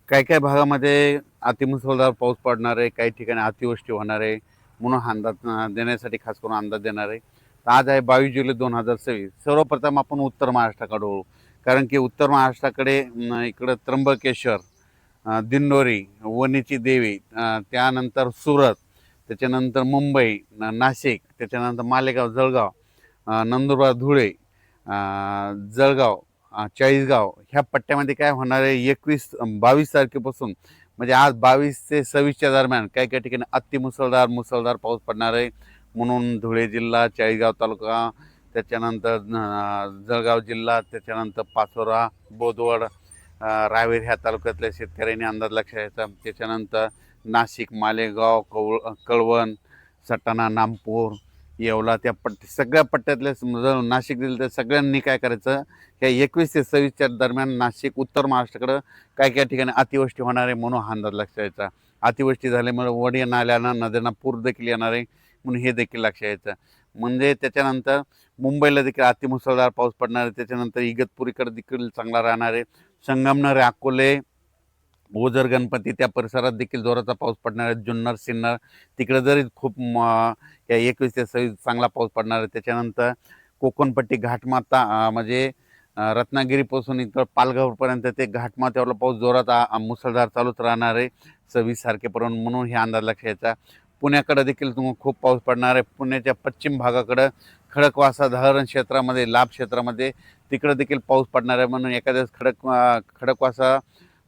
काही काही भागामध्ये अतिमुसळधार पाऊस पडणार आहे, काही ठिकाणी अतिवृष्टी होणार आहे म्हणून अंदाज देण्यासाठी खास करून अंदाज देणार आहे. तर आज आहे 22 जुलै 2026. सर्वप्रथम आपण उत्तर महाराष्ट्राकडे वळू. कारण की उत्तर महाराष्ट्राकडे इकडं त्र्यंबकेश्वर, दिंडोरी, वणीची देवी, त्यानंतर सुरत, त्याच्यानंतर मुंबई, नाशिक, त्याच्यानंतर मालेगाव, जळगाव, नंदुरबार, धुळे, जळगाव, चाळीसगाव ह्या पट्ट्यामध्ये काय होणार आहे 22 तारखेपासून म्हणजे आज 22 ते 26च्या दरम्यान काही काही ठिकाणी मुसळधार पाऊस पडणार आहे. म्हणून धुळे जिल्हा, चाळीसगाव तालुका, त्याच्यानंतर जळगाव जिल्हा, त्याच्यानंतर पाचोरा, बोदवड, रावेर ह्या तालुक्यातल्या शेतकऱ्यांनी अंदाज लक्षात घ्यायचा. त्याच्यानंतर नाशिक, मालेगाव, कळवण, सटाणा, नामपूर, येवला त्या सगळ्या पट्ट्यातल्या जर नाशिक दिलं तर सगळ्यांनी काय करायचं, ह्या 21 ते 26च्या दरम्यान नाशिक उत्तर महाराष्ट्राकडं काय काय ठिकाणी अतिवृष्टी होणार आहे म्हणून हा अंदाज लक्षात यायचा. अतिवृष्टी झाल्यामुळे वडी नाल्यांना नद्यांना पूर देखील येणार आहे म्हणून हे देखील लक्षात यायचं. म्हणजे त्याच्यानंतर मुंबईला देखील अतिमुसळधार पाऊस पडणार आहे. त्याच्यानंतर इगतपुरीकडे देखील चांगला राहणार आहे. संगमनेर, अकोले, ओझर, गणपती त्या परिसरात देखील जोराचा पाऊस पडणार आहे. जुन्नर, सिन्नर तिकडे जरी खूप या 21 ते 26 चांगला पाऊस पडणार आहे. त्याच्यानंतर कोकणपट्टी घाटमाता म्हणजे रत्नागिरीपासून इकडं पालघरपर्यंत ते घाटमाथ्यावरला पाऊस जोरात मुसळधार चालूच राहणार आहे 26 तारखेपर्यंत म्हणून हे अंदाज लक्षात घ्यायचा. पुण्याकडे देखील खूप पाऊस पडणार आहे. पुण्याच्या पश्चिम भागाकडं खडकवासला धरण क्षेत्रामध्ये, लाभ क्षेत्रामध्ये तिकडे देखील पाऊस पडणार आहे म्हणून एखाद्या खडकवासला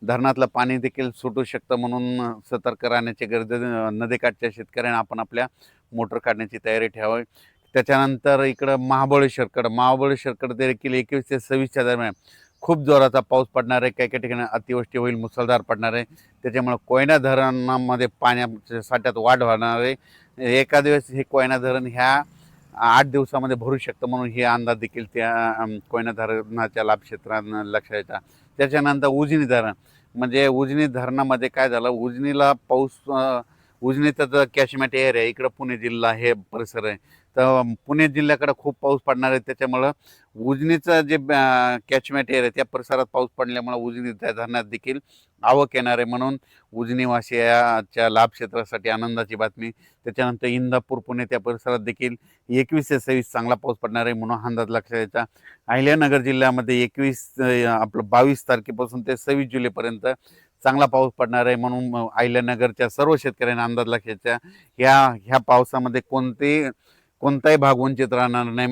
धरणातलं पाणी देखील सुटू शकतं म्हणून सतर्क राहण्याची गरज आहे. नदीकाठच्या शेतकऱ्यांना आपण आपल्या मोटर काढण्याची तयारी ठेवावी. त्याच्यानंतर इकडं महाबळेश्वरकडं देखील 21 ते 26च्या दरम्यान खूप जोराचा पाऊस पडणार आहे. काही काही ठिकाणी अतिवृष्टी होईल, मुसळधार पडणार आहे. त्याच्यामुळे कोयना धरणामध्ये पाण्याच्या साठ्यात वाढ होणार आहे. एका दिवस हे कोयना धरण ह्या 8 दिवसामध्ये भरू शकतं म्हणून हे अंदाज देखील त्या कोयना धरणाच्या लाभक्षेत्रात लक्षात येतात. त्याच्यानंतर उजनी धरण म्हणजे उजनी धरणामध्ये काय झालं, उजनीला पाऊस उजनीचं जर कॅचमेंट एरिया इकडं पुणे जिल्हा हे परिसर आहे. तर पुणे जिल्ह्याकडे खूप पाऊस पडणार आहे. त्याच्यामुळं उजनीचं जे कॅचमेंट एरिया त्या परिसरात पाऊस पडल्यामुळं उजनी त्या धरणात देखील आवक येणार आहे म्हणून उजनीवासियाच्या लाभ क्षेत्रासाठी आनंदाची बातमी. त्याच्यानंतर इंदापूर, पुणे त्या परिसरात देखील 21 ते 26 चांगला पाऊस पडणार आहे म्हणून अंदाज लक्षात यायचा. अहिल्यानगर जिल्ह्यामध्ये 22 तारखेपासून ते 26 जुलैपर्यंत चांगला पाऊस पडणार आहे म्हणून अहिल्यानगरच्या सर्व शेतकऱ्यांना अंदाज लक्षात ह्या पावसामध्ये कोणताही भाग वंचित राहणार नाही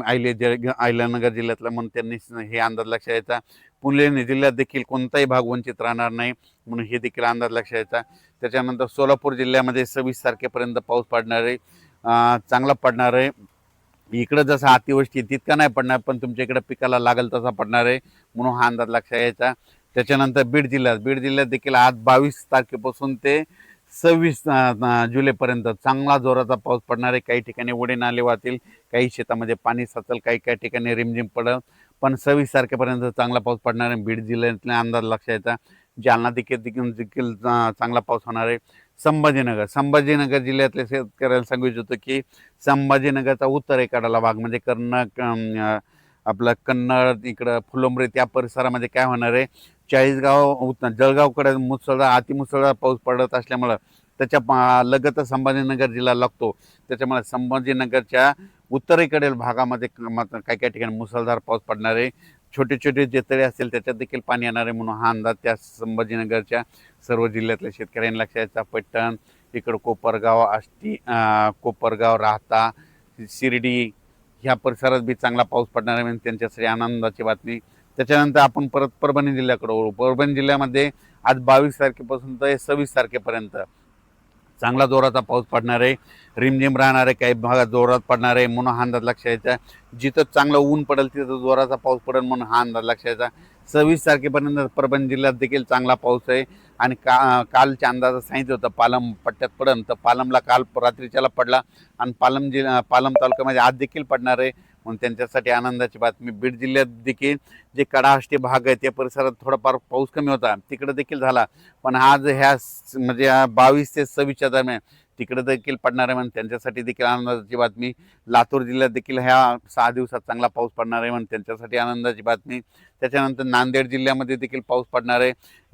अहिल्यानगर जिल्ह्यातला म्हणून त्यांनी हे अंदाज लक्षात यायचा. पुणे जिल्ह्यात देखील कोणताही भाग वंचित राहणार नाही म्हणून हे देखील अंदाज लक्षात यायचा. त्याच्यानंतर सोलापूर जिल्ह्यामध्ये 26 तारखेपर्यंत पाऊस पडणार आहे, चांगला पडणार आहे. इकडं जसं अतिवृष्टी तितका नाही पडणार पण तुमच्या इकडं पिकाला लागेल तसा पडणार आहे म्हणून हा अंदाज लक्षात यायचा. त्याच्यानंतर बीड जिल्ह्यात देखील आज 22 तारखेपासून ते 26 जुलैपर्यंत चांगला जोराचा पाऊस पडणार आहे. काही ठिकाणी ओढे नाले वाहतील, काही शेतामध्ये पाणी साचेल, काही ठिकाणी रिमझिम पडेल पण 26 तारखेपर्यंत चांगला पाऊस पडणार आहे. बीड जिल्ह्यातला अंदाज लक्षात यायचा. जालना देखील चांगला पाऊस होणार आहे. संभाजीनगर जिल्ह्यातल्या शेतकऱ्याला सांगू इच्छितो की संभाजीनगरचा उत्तरेकडला भाग म्हणजे आपलं कन्नड, इकडं फुलंब्री त्या परिसरामध्ये काय होणार आहे, जळगावकडे अतिमुसळधार पाऊस पडत असल्यामुळं त्याच्या लगतच संभाजीनगर जिल्हा लागतो. त्याच्यामुळे संभाजीनगरच्या उत्तरेकडील भागामध्ये काही ठिकाणी मुसळधार पाऊस पडणार आहे. छोटे छोटे जे तळे असतील त्याच्यात देखील पाणी येणार आहे म्हणून हा अंदाज त्या संभाजीनगरच्या सर्व जिल्ह्यातल्या शेतकऱ्यांनी लक्षात यायचा. पैठण, इकडं कोपरगाव, राहता, शिर्डी ह्या परिसरात बी चांगला पाऊस पडणार आहे म्हणजे त्यांच्यासाठी आनंदाची बातमी. त्याच्यानंतर आपण परत परभणी जिल्ह्याकडे वळू. परभणी जिल्ह्यामध्ये आज 22 तारखेपासून तर 26 तारखेपर्यंत चांगला जोराचा पाऊस पडणार आहे. रिमझिम राहणार आहे, काही भागात जोरात पडणार आहे म्हणून हा अंदाज लक्षात यायचा. जिथं चांगलं ऊन पडेल तिथं जोराचा पाऊस पडेल म्हणून हा अंदाज लक्षात यायचा. 26 तारखेपर्यंत परभणी जिल्ह्यात देखील चांगला पाऊस आहे आणि कालच्या अंदाजात सांगितलं होतं पालम पट्ट्यात पडेल तर पालमला काल रात्रीच्याला पडला आणि पालम तालुक्यामध्ये आज देखील पडणार आहे म्हणून त्यांच्यासाठी आनंदाची बातमी. बीड जिल्ह्यात देखील जे कडाष्टी भाग आहे त्या परिसरात थोडाफार पाऊस कमी होता तिकडे देखील झाला पण आज म्हणजे 22 ते 26च्या दरम्यान तिकडे देखील पडणार आहे म्हणून त्यांच्यासाठी देखील आनंदाची बातमी. लातूर जिल्ह्यात देखील ह्या 6 दिवसात चांगला पाऊस पडणार आहे म्हणून त्यांच्यासाठी आनंदाची बातमी. त्याच्यानंतर नांदेड जिल्ह्यामध्ये देखील पाऊस पडणार आहे.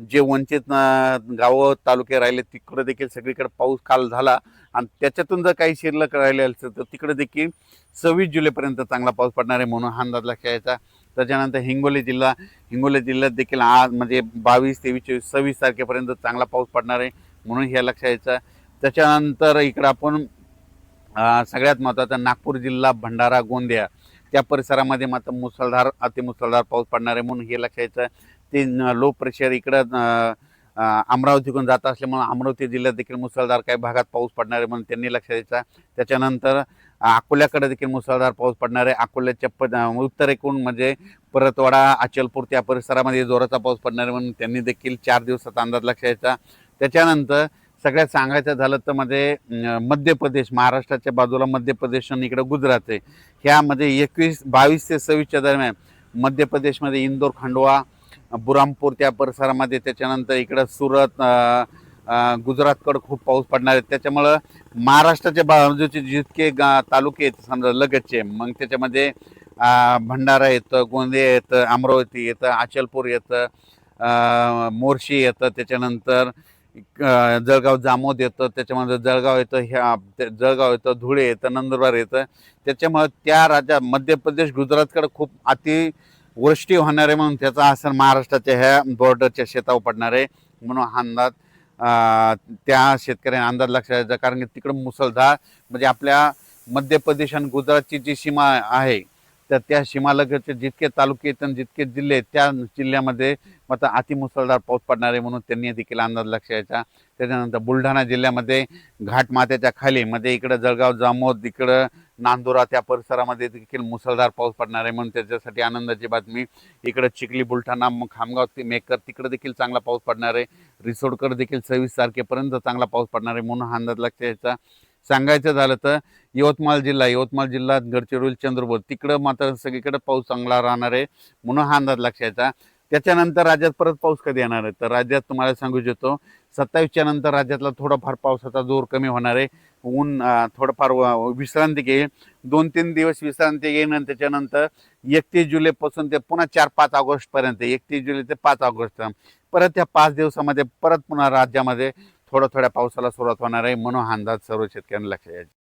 जे वंचित गावं तालुके राहिले तिकडे देखील सगळीकडे पाऊस काल झाला आणि त्याच्यातून जर काही शिल्लक राहिले असेल तर तिकडे देखील 26 जुलैपर्यंत चांगला पाऊस पडणार आहे म्हणून हा अंदाज लक्षात यायचा. त्याच्यानंतर हिंगोली जिल्ह्यात देखील आज म्हणजे 22, 23, 24, 26 तारखेपर्यंत चांगला पाऊस पडणार आहे म्हणून हे लक्षात यायचं. त्याच्यानंतर इकडं आपण सगळ्यात महत्त्वाचं नागपूर जिल्हा, भंडारा, गोंदिया त्या परिसरामध्ये मात्र मुसळधार अतिमुसळधार पाऊस पडणार आहे म्हणून हे लक्षात यायचं. ते लो प्रेशर इकडं अमरावतीकडून जात असल्यामुळे अमरावती जिल्ह्यात देखील मुसळधार काही भागात पाऊस पडणार आहे म्हणून त्यांनी लक्षात द्यायचा. त्याच्यानंतर अकोल्याकडे देखील मुसळधार पाऊस पडणार आहे. अकोल्याच्या उत्तरेकडून म्हणजे परतवाडा, अचलपूर त्या परिसरामध्ये जोराचा पाऊस पडणार आहे म्हणून त्यांनी देखील 4 दिवसाचा अंदाज लक्षात द्यायचा. त्याच्यानंतर सगळ्यात सांगायचं झालं तर म्हणजे मध्य प्रदेश, महाराष्ट्राच्या बाजूला मध्य प्रदेश आणि इकडं गुजरात आहे. ह्यामध्ये 22 ते 26च्या दरम्यान मध्य प्रदेशमध्ये इंदोर, खंडवा, बुरामपूर त्या परिसरामध्ये, त्याच्यानंतर इकडं सुरत, गुजरातकडं खूप पाऊस पडणार आहे. त्याच्यामुळं महाराष्ट्राच्या बाजूचे जितके तालुके आहेत समजा लगतचे, मग त्याच्यामध्ये भंडारा येतं, गोंदिया येतं, अमरावती येतं, अचलपूर येतं, मोर्शी येतं, त्याच्यानंतर जळगाव जामोद येतं, त्याच्यामध्ये जळगाव येतं, जळगाव येतं, धुळे येतं, नंदुरबार येतं. त्याच्यामुळे त्या राज्यात मध्य प्रदेश, गुजरातकडे खूप अतिवृष्टी होणार आहे म्हणून त्याचा असर महाराष्ट्राच्या ह्या बॉर्डरच्या शेतावर पडणार आहे म्हणून हा अंदाज त्या शेतकऱ्यांना अंदाज लक्षात यायचा. कारण की तिकडं मुसळधार म्हणजे आपल्या मध्य प्रदेश आणि गुजरातची जी सीमा आहे तर त्या सीमालगतचे जितके तालुके आहेत आणि जितके जिल्हे आहेत त्या जिल्ह्यामध्ये मात्र अतिमुसळधार पाऊस पडणार आहे म्हणून त्यांनी देखील अंदाज लक्षात यायचा. त्याच्यानंतर बुलढाणा जिल्ह्यामध्ये घाटमाथ्याच्या खाली म्हणजे इकडं जळगाव, जामोद, इकडं नांदुरा त्या परिसरामध्ये देखील मुसळधार पाऊस पडणार आहे म्हणून त्याच्यासाठी आनंदाची बातमी. इकडं चिखली, बुलढाणा, खामगाव, मेकर तिकडे देखील चांगला पाऊस पडणार आहे. रिसोडकडे देखील 26 तारखेपर्यंत चांगला पाऊस पडणार आहे म्हणून हा अंदाज लक्षात यायचा. सांगायचं झालं तर यवतमाळ जिल्हा, गडचिरोली, चंद्रपूर तिकडं मात्र सगळीकडे पाऊस चांगला राहणार आहे म्हणून हा अंदाज लक्षात यायचा. त्याच्यानंतर राज्यात परत पाऊस कधी येणार आहे तर राज्यात तुम्हाला सांगू इच्छितो 27च्या नंतर राज्यातला थोडाफार पावसाचा जोर कमी होणार आहे. ऊन थोडंफार विश्रांती घेईल, 2-3 दिवस विश्रांती घेईन आणि त्याच्यानंतर 31 जुलैपासून ते पुन्हा 4-5 ऑगस्टपर्यंत, 31 जुलै ते 5 ऑगस्ट परत त्या 5 दिवसामध्ये परत पुन्हा राज्यामध्ये थोड्या पावसाला सुरुवात होणार आहे म्हणून हा अंदाज सर्व शेतकऱ्यांना लक्षात यायचा.